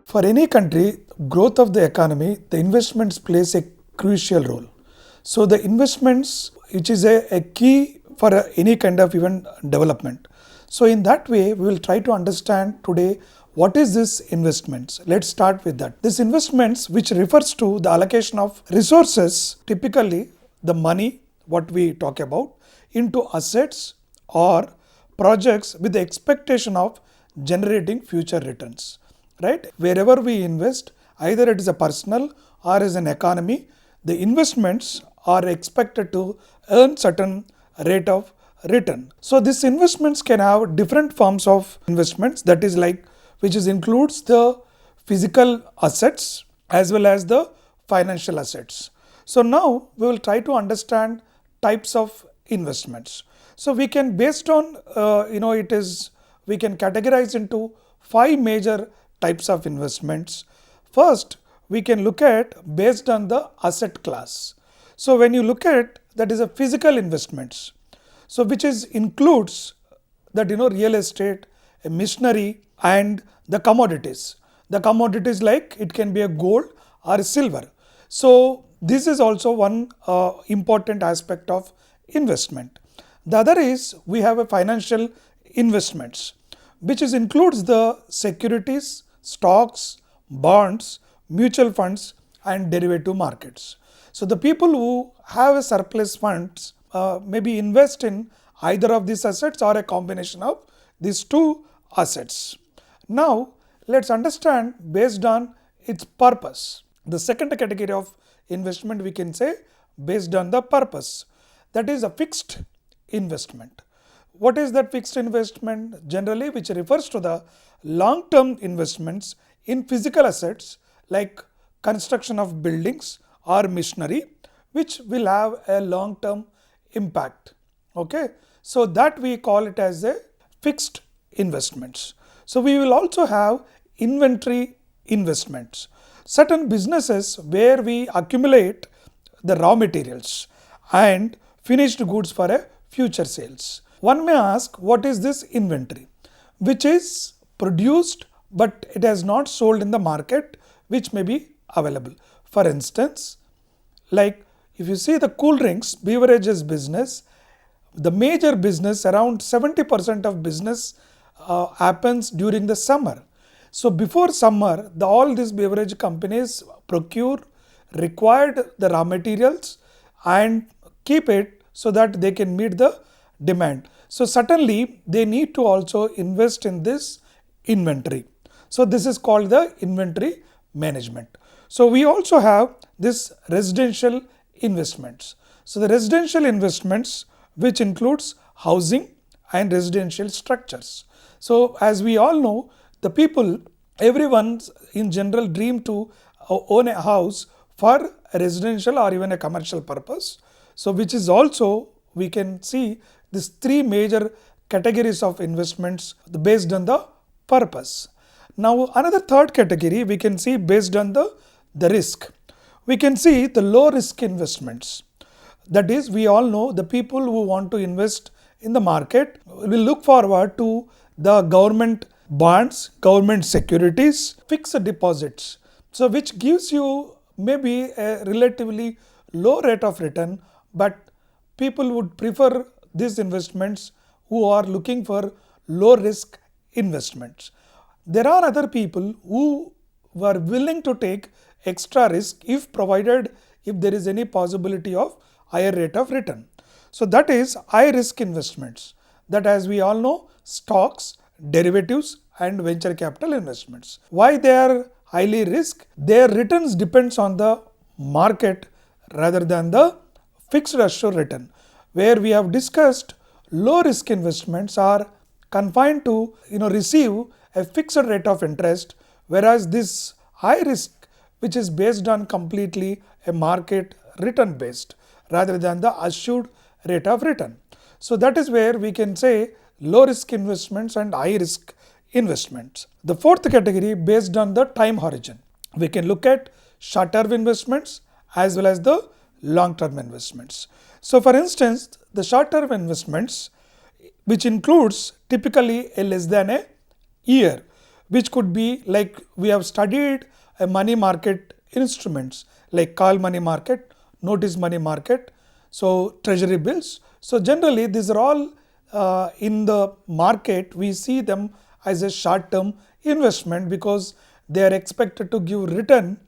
For any country, growth of the economy, the investments plays a crucial role. So the investments, which is a key for any kind of even development. So in that way, we will try to understand today what is this investments. Let's start with that. This investments, which refers to the allocation of resources, typically the money, what we talk about, into assets or projects with the expectation of generating future returns. Right? Wherever we invest, either it is a personal or as an economy, the investments are expected to earn certain rate of return. So these investments can have different forms of investments, that is like which includes the physical assets as well as the financial assets. So now we will try to understand types of investments. So we can based on we can categorize into 5 major types of investments. First, we can look at based on the asset class. So when you look at that is a physical investments. So which includes that real estate, a machinery and the commodities. The commodities like it can be a gold or silver. So this is also one important aspect of investment. The other is we have a financial investments, which includes the securities, stocks, bonds, mutual funds and derivative markets. So the people who have a surplus funds maybe invest in either of these assets or a combination of these two assets. Now let's understand based on its purpose. The second category of investment we can say based on the purpose, that is a fixed investment. What is that fixed investment? Generally, which refers to the long-term investments in physical assets like construction of buildings or machinery, which will have a long-term impact. Okay, so that we call it as a fixed investments. So we will also have inventory investments. Certain businesses where we accumulate the raw materials and finished goods for a future sales. One may ask, what is this inventory? Which is produced but it has not sold in the market, which may be available. For instance, like if you see the cool drinks, beverages business, the major business, around 70% of business happens during the summer. So before summer, all these beverage companies procure required the raw materials and keep it so that they can meet the demand. So certainly they need to also invest in this inventory. So this is called the inventory management. So we also have this residential investments. So the residential investments, which includes housing and residential structures. So as we all know, the people, everyone in general dream to own a house for a residential or even a commercial purpose. So which is also we can see these 3 major categories of investments based on the purpose. Now another third category we can see based on the risk. We can see the low risk investments. That is, we all know the people who want to invest in the market will look forward to the government bonds, government securities, fixed deposits. So which gives you maybe a relatively low rate of return, but people would prefer these investments who are looking for low risk investments. There are other people who were willing to take extra risk if there is any possibility of higher rate of return. So that is high risk investments, that as we all know, stocks, derivatives and venture capital investments. Why they are highly risk? Their returns depends on the market rather than the fixed assured return. Where we have discussed low risk investments are confined to receive a fixed rate of interest, whereas this high risk, which is based on completely a market return based rather than the assured rate of return. So that is where we can say low risk investments and high risk investments. The fourth category based on the time horizon. We can look at short term investments as well as the long-term investments. So for instance, the short-term investments, which includes typically a less than a year, which could be like we have studied a money market instruments like call money market, notice money market, so treasury bills. So generally these are all in the market, we see them as a short-term investment because they are expected to give return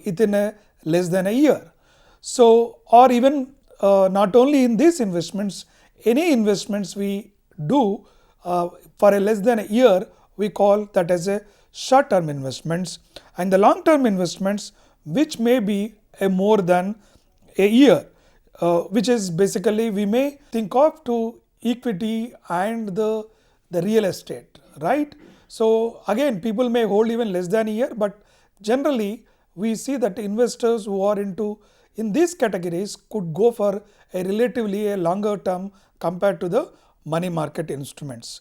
within a less than a year. So or even not only in these investments, any investments we do for a less than a year, we call that as a short-term investments, and the long-term investments which may be a more than a year, which is basically we may think of to equity and the real estate, right? So again, people may hold even less than a year, but generally we see that investors who are into in these categories could go for a relatively a longer term compared to the money market instruments.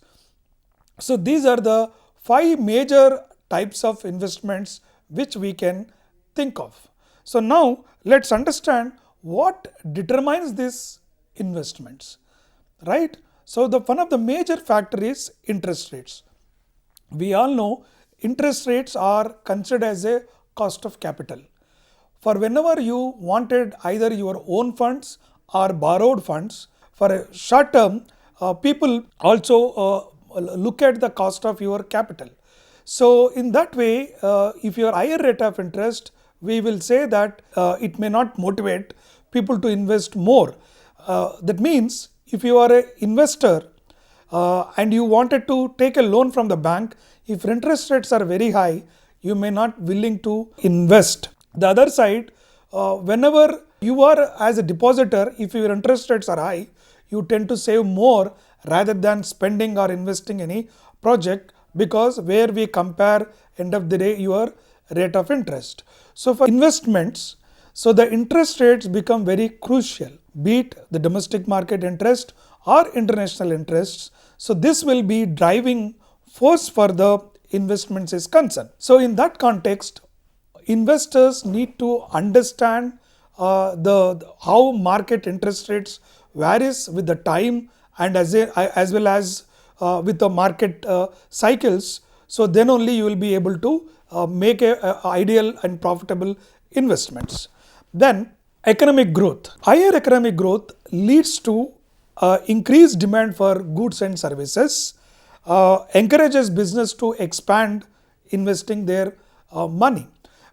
So these are the 5 major types of investments which we can think of. So now let's understand what determines these investments, right? So one of the major factor is interest rates. We all know interest rates are considered as a cost of capital. For whenever you wanted either your own funds or borrowed funds, for a short term, people also look at the cost of your capital. So in that way, if your higher rate of interest, we will say that it may not motivate people to invest more. That means if you are an investor and you wanted to take a loan from the bank, if interest rates are very high, you may not willing to invest. The other side, whenever you are as a depositor, if your interest rates are high, you tend to save more rather than spending or investing any project, because where we compare end of the day your rate of interest. So for investments, so the interest rates become very crucial, be it the domestic market interest or international interests. So this will be driving force for the investments is concerned. So in that context, investors need to understand how market interest rates varies with the time and as well as with the market cycles. So then only you will be able to make a ideal and profitable investments. Then economic growth. Higher economic growth leads to increased demand for goods and services, encourages business to expand investing their money.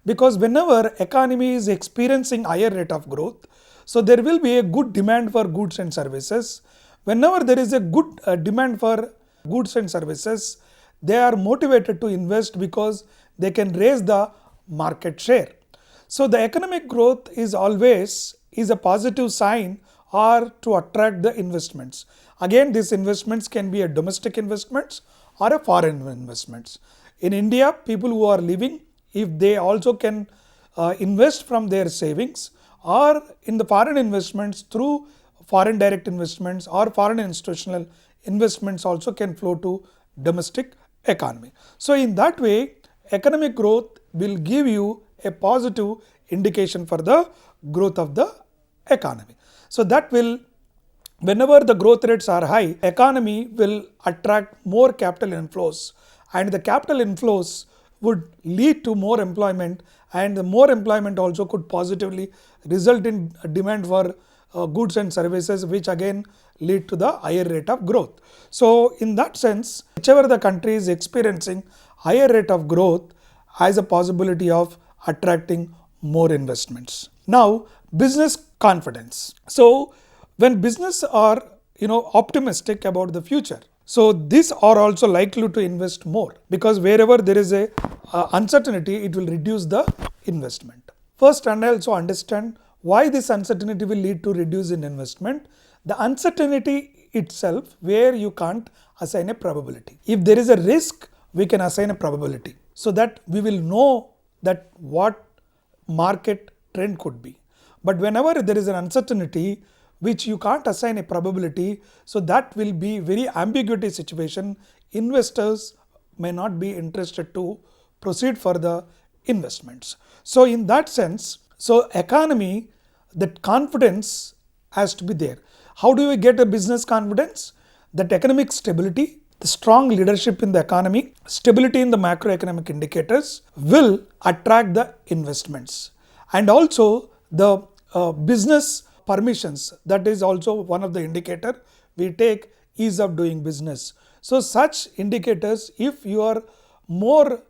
Because whenever economy is experiencing higher rate of growth, so there will be a good demand for goods and services. Whenever there is a good demand for goods and services, they are motivated to invest because they can raise the market share. So the economic growth is always a positive sign or to attract the investments. Again, these investments can be a domestic investments or a foreign investments. In India, people who are living, if they also can invest from their savings, or in the foreign investments through foreign direct investments or foreign institutional investments also can flow to domestic economy. So in that way, economic growth will give you a positive indication for the growth of the economy. So that will, whenever the growth rates are high, economy will attract more capital inflows, and the capital inflows would lead to more employment, and the more employment also could positively result in demand for goods and services, which again lead to the higher rate of growth. So in that sense, whichever the country is experiencing higher rate of growth has a possibility of attracting more investments. Now, business confidence. So when business are optimistic about the future, so these are also likely to invest more, because wherever there is a uncertainty, it will reduce the investment. First, and also understand why this uncertainty will lead to reduce in investment. The uncertainty itself, where you can't assign a probability. If there is a risk, we can assign a probability, so that we will know that what market trend could be. But whenever there is an uncertainty which you can't assign a probability, so that will be very ambiguity situation. Investors may not be interested to proceed for the investments. So in that sense, so economy, that confidence has to be there. How do we get a business confidence? That economic stability, the strong leadership in the economy, stability in the macroeconomic indicators will attract the investments. And also the business permissions, that is also one of the indicator we take ease of doing business. So such indicators, if you are more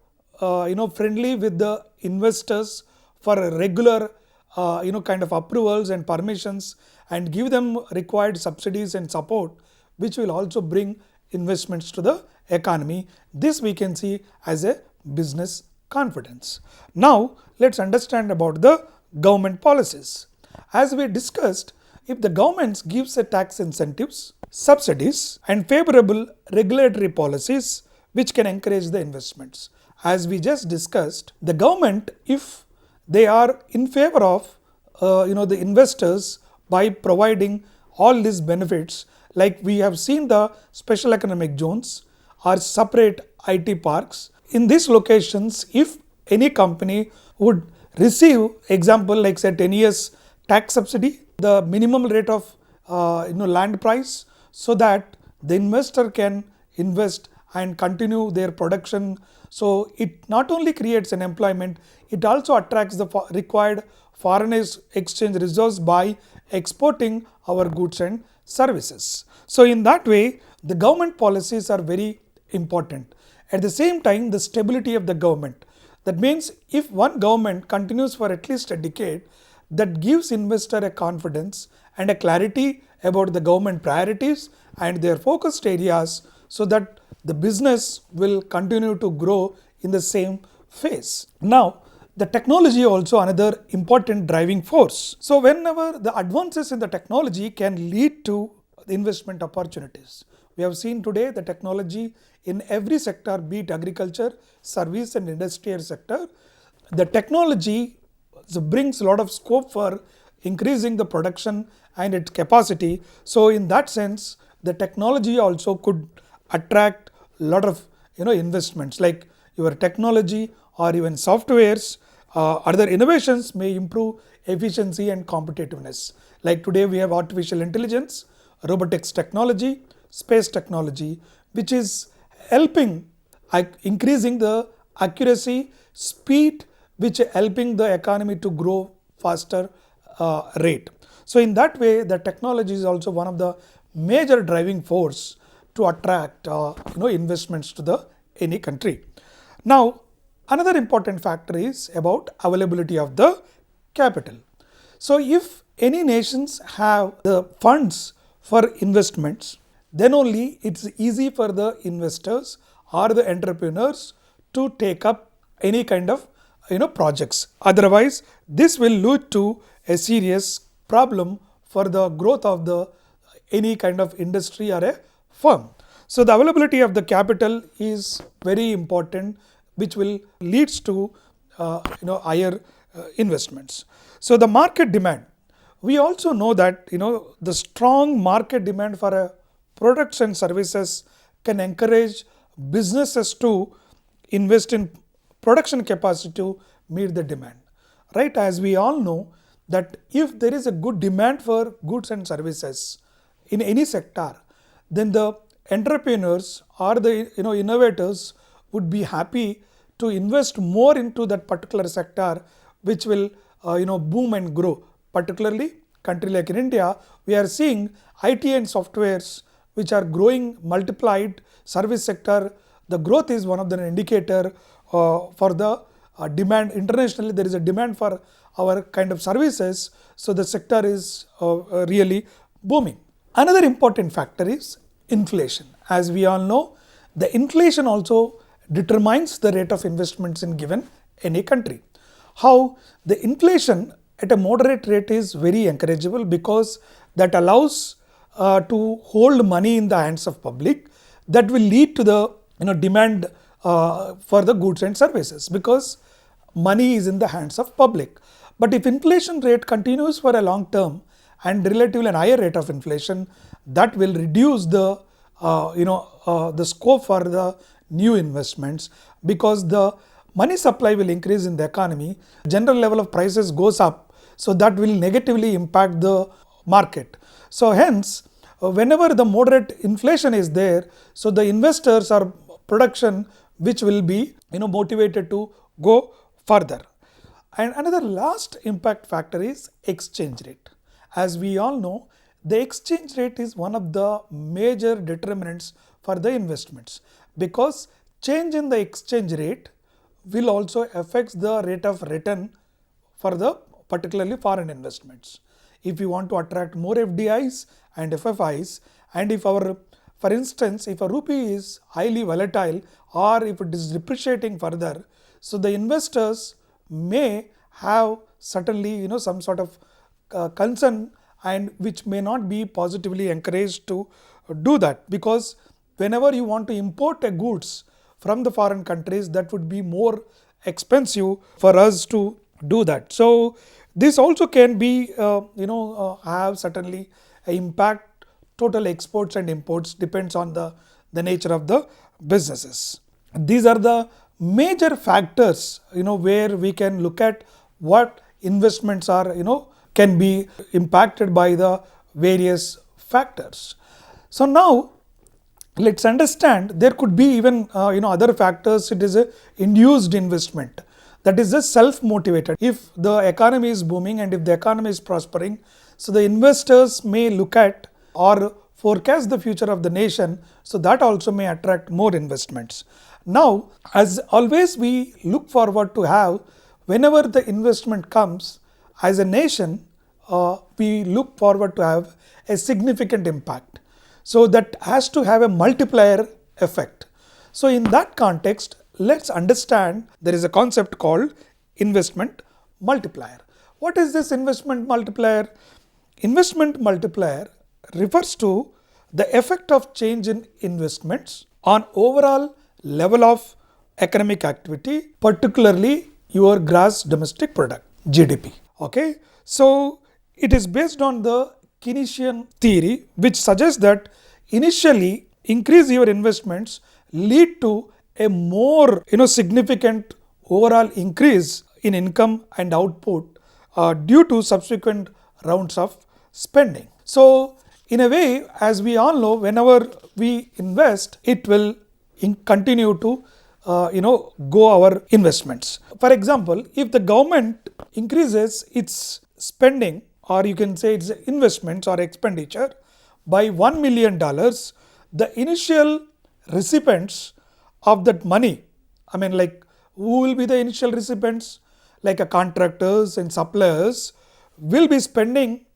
friendly with the investors for a regular kind of approvals and permissions and give them required subsidies and support, which will also bring investments to the economy. This we can see as a business confidence. Now let's understand about the government policies. As we discussed, if the government gives a tax incentives, subsidies and favorable regulatory policies which can encourage the investments. As we just discussed, the government, if they are in favor of the investors by providing all these benefits, like we have seen the special economic zones or separate IT parks. In these locations, if any company would receive, example like say 10 years tax subsidy, the minimum rate of land price, so that the investor can invest and continue their production. So it not only creates an employment, it also attracts the required foreign exchange reserves by exporting our goods and services. So in that way, the government policies are very important. At the same time, the stability of the government. That means if one government continues for at least a decade, that gives investor a confidence and a clarity about the government priorities and their focused areas, so that the business will continue to grow in the same phase. Now, the technology also another important driving force. So whenever the advances in the technology can lead to the investment opportunities. We have seen today the technology in every sector, be it agriculture, service and industrial sector. The technology brings a lot of scope for increasing the production and its capacity. So in that sense, the technology also could attract a lot of investments, like your technology or even softwares. Other innovations may improve efficiency and competitiveness. Like today we have artificial intelligence, robotics technology, space technology, which is helping increasing the accuracy, speed, which helping the economy to grow faster rate. So in that way, the technology is also one of the major driving force to attract investments to any country. Now, another important factor is about availability of the capital. So if any nations have the funds for investments, then only it's easy for the investors or the entrepreneurs to take up any kind of projects. Otherwise, this will lead to a serious problem for the growth of any kind of industry or a firm. So the availability of the capital is very important, which will leads to higher investments. So the market demand. We also know that the strong market demand for products and services can encourage businesses to invest in production capacity to meet the demand. Right? As we all know that if there is a good demand for goods and services in any sector, then the entrepreneurs or the innovators would be happy to invest more into that particular sector, which will boom and grow. Particularly country like in India, we are seeing IT and softwares which are growing multiplied. Service sector, the growth is one of the indicator for the demand. Internationally, there is a demand for our kind of services, so the sector is really booming. Another important factor is inflation. As we all know, the inflation also determines the rate of investments in given any country. How the inflation at a moderate rate is very encourageable, because that allows to hold money in the hands of public. That will lead to the demand for the goods and services, because money is in the hands of public. But if inflation rate continues for a long term and relatively a higher rate of inflation, that will reduce the scope for the new investments, because the money supply will increase in the economy. General level of prices goes up, So that will negatively impact the market. So hence, whenever the moderate inflation is there, so the investors or production which will be motivated to go further. And another last impact factor is exchange rate. As we all know, the exchange rate is one of the major determinants for the investments, because change in the exchange rate will also affect the rate of return for the particularly foreign investments. If we want to attract more FDIs and FFIs, and if for instance, if a rupee is highly volatile or if it is depreciating further, so the investors may have certainly some sort of concern, and which may not be positively encouraged to do that, because whenever you want to import a goods from the foreign countries, that would be more expensive for us to do that. So this also can be have certainly an impact. Total exports and imports depends on the nature of the businesses. These are the major factors where we can look at what investments are can be impacted by the various factors. So now let's understand, there could be even other factors. It is a induced investment, that is just self-motivated. If the economy is booming and if the economy is prospering, so the investors may look at or forecast the future of the nation, so that also may attract more investments. Now, as always, we look forward to have, whenever the investment comes, as a nation, we look forward to have a significant impact. So that has to have a multiplier effect. So in that context, let's understand there is a concept called investment multiplier. What is this investment multiplier? Investment multiplier refers to the effect of change in investments on overall level of economic activity, particularly your gross domestic product, GDP. Okay, so it is based on the Keynesian theory, which suggests that initially increase your investments lead to a more significant overall increase in income and output due to subsequent rounds of spending. So in a way, as we all know, whenever we invest, it will continue to go our investments. For example, if the government increases its spending, or you can say its investments or expenditure by $1 million, the initial recipients of that money, who will be the initial recipients? Like contractors and suppliers will be spending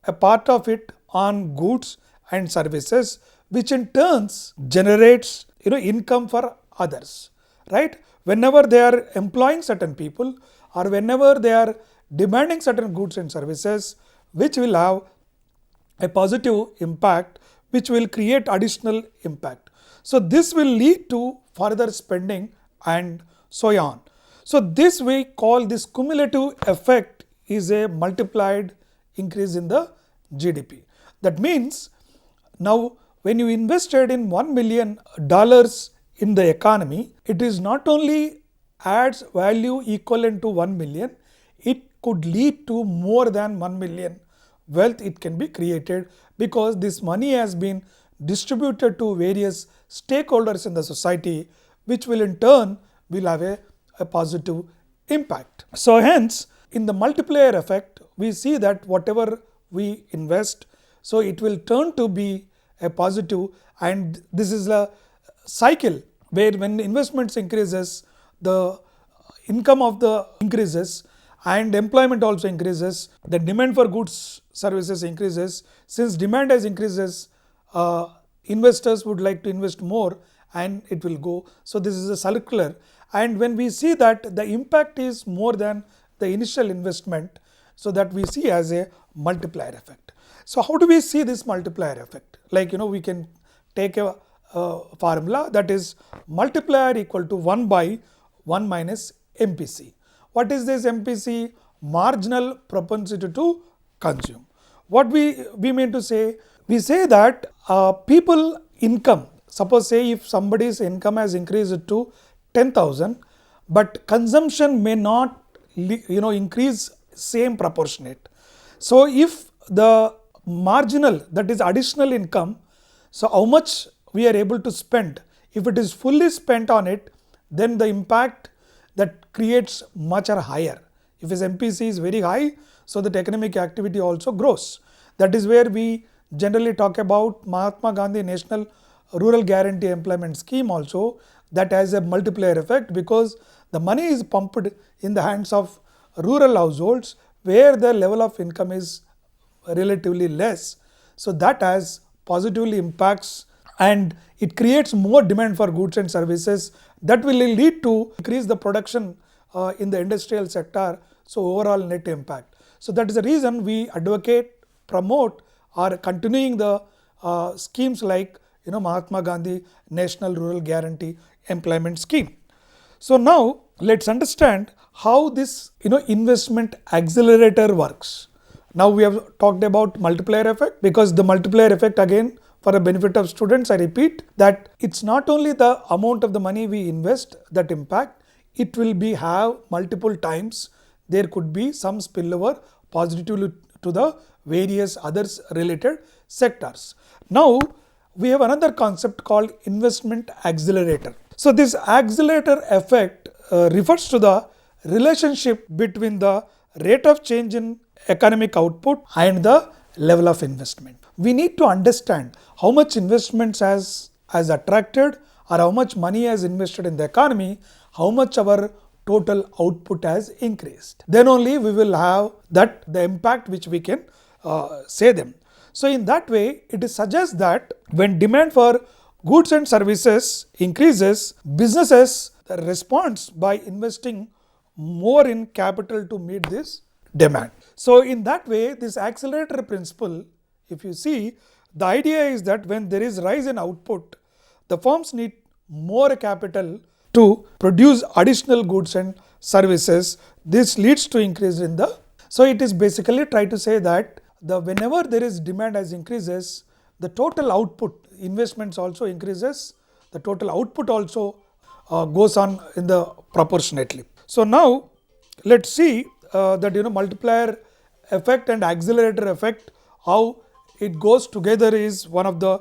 a part of it on goods and services, which in turns generates income for others, right? Whenever they are employing certain people, or whenever they are demanding certain goods and services, which will have a positive impact, which will create additional impact. So this will lead to further spending and so on. So this we call this cumulative effect is a multiplied increase in the GDP. That means now when you invested in $1 million in the economy, it is not only adds value equivalent to 1 million, it could lead to more than 1 million wealth it can be created, because this money has been distributed to various stakeholders in the society, which will in turn will have a positive impact. So hence, in the multiplier effect, we see that whatever we invest, so it will turn to be a positive, and this is a cycle where when investments increases, the income of the increases and employment also increases, the demand for goods services increases. Since demand has increases, investors would like to invest more and it will go. So this is a circular, and when we see that the impact is more than the initial investment, so that we see as a multiplier effect. So how do we see this multiplier effect? We can take a formula, that is multiplier equal to 1 by 1 minus MPC. What is this MPC? Marginal propensity to consume. What we mean to say? We say that people income, suppose say if somebody's income has increased to 10,000, but consumption may not increase same proportionate. So if the marginal, that is additional income, so how much we are able to spend, if it is fully spent on it, then the impact that creates much are higher. If his MPC is very high, so that economic activity also grows. That is where we generally talk about Mahatma Gandhi National Rural Guarantee Employment Scheme also, that has a multiplier effect, because the money is pumped in the hands of rural households where the level of income is relatively less. So that has positively impacts, and it creates more demand for goods and services that will lead to increase the production in the industrial sector. So overall net impact. So that is the reason we advocate, promote, or continuing the schemes like Mahatma Gandhi National Rural Guarantee Employment Scheme. So now let's understand how this investment accelerator works. Now we have talked about multiplier effect, because the multiplier effect, again, for the benefit of students, I repeat that it's not only the amount of the money we invest that impact, it will be have multiple times. There could be some spillover positively to the various others related sectors. Now we have another concept called investment accelerator. So this accelerator effect refers to the relationship between the rate of change in economic output and the level of investment. We need to understand how much investments has attracted, or how much money has invested in the economy, how much our total output has increased. Then only we will have that the impact which we can say them. So in that way, it suggests that when demand for goods and services increases, businesses responds by investing more in capital to meet this demand. So in that way, this accelerator principle, if you see, the idea is that when there is rise in output, the firms need more capital to produce additional goods and services. This leads to increase in the, so it is basically try to say that whenever there is demand as increases, the total output, investments also increases, the total output also goes on in the proportionately. So now let's see that multiplier effect and accelerator effect, how it goes together is one of the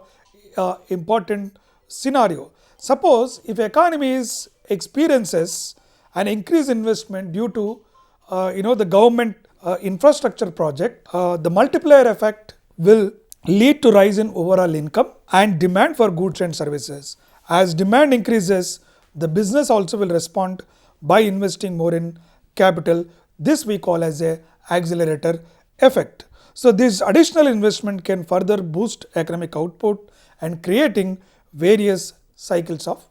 important scenario. Suppose if economy experiences an increased investment due to the government infrastructure project, the multiplier effect will lead to rise in overall income and demand for goods and services. As demand increases, the business also will respond by investing more in capital. This we call as a accelerator effect. So this additional investment can further boost economic output and creating various cycles of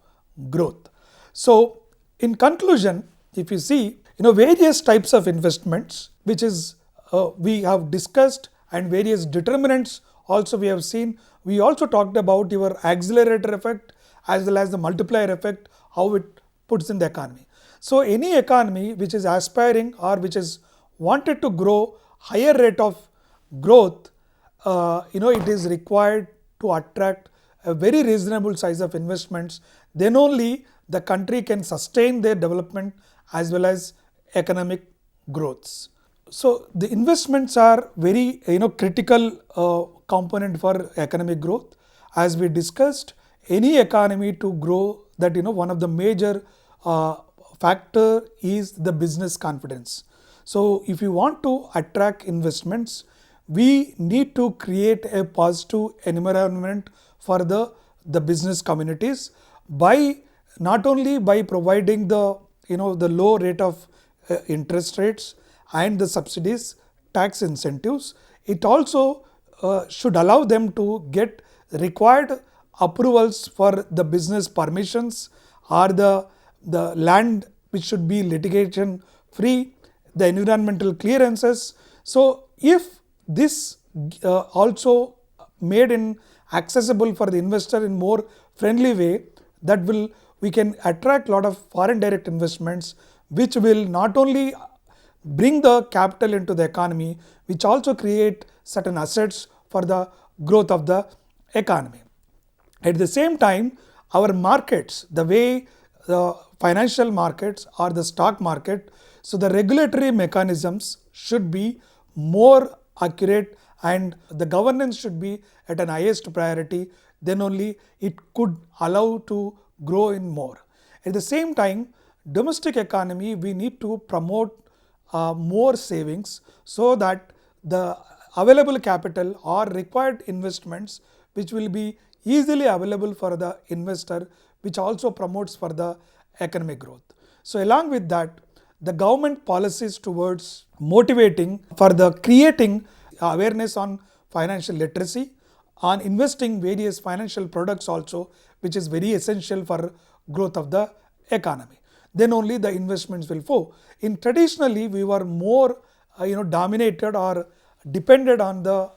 growth. So in conclusion, if you see, various types of investments, which is we have discussed, and various determinants also we have seen. We also talked about your accelerator effect as well as the multiplier effect, how it puts in the economy. So any economy which is aspiring or which is wanted to grow higher rate of growth, it is required to attract a very reasonable size of investments. Then only the country can sustain their development as well as economic growths. So the investments are very critical component for economic growth. As we discussed, any economy to grow, that one of the major factor is the business confidence. So if you want to attract investments, we need to create a positive environment for the business communities by not only by providing the low rate of interest rates and the subsidies, tax incentives. It also should allow them to get required approvals for the business permissions, or the land which should be litigation free, the environmental clearances. So if this also made in accessible for the investor in more friendly way, that we can attract a lot of foreign direct investments, which will not only bring the capital into the economy, which also create certain assets for the growth of the economy. At the same time, our markets, the way the financial markets or the stock market, so the regulatory mechanisms should be more accurate and the governance should be at an highest priority, then only it could allow to grow in more. At the same time, domestic economy, we need to promote more savings so that the available capital or required investments which will be easily available for the investor, which also promotes for the economic growth. So along with that, the government policies towards motivating for the creating awareness on financial literacy, on investing various financial products also, which is very essential for growth of the economy. Then only the investments will flow. In traditionally, we were more dominated or depended on the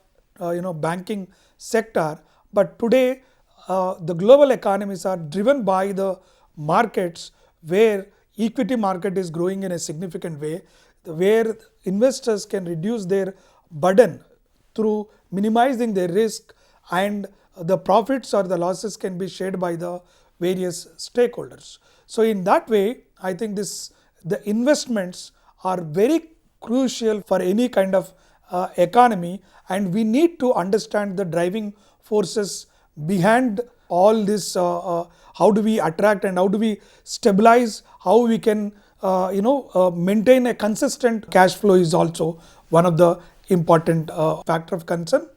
banking sector, but today the global economies are driven by the markets where equity market is growing in a significant way, where investors can reduce their burden through minimizing their risk, and the profits or the losses can be shared by the various stakeholders. So in that way, I think the investments are very crucial for any kind of economy, and we need to understand the driving forces behind all this. How do we attract and how do we stabilize, how we can maintain a consistent cash flow is also one of the important factor of concern,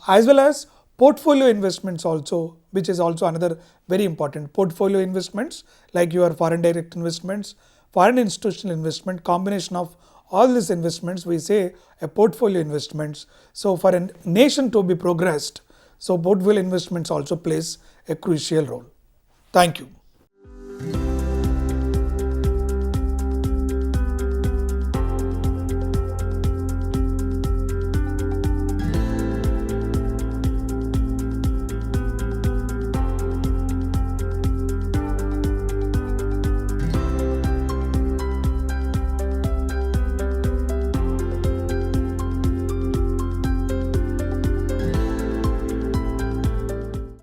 as well as portfolio investments also, which is also another very important. Portfolio investments like your foreign direct investments, foreign institutional investment, combination of all these investments, we say a portfolio investments. So for a nation to be progressed, so portfolio investments also plays a crucial role. Thank you.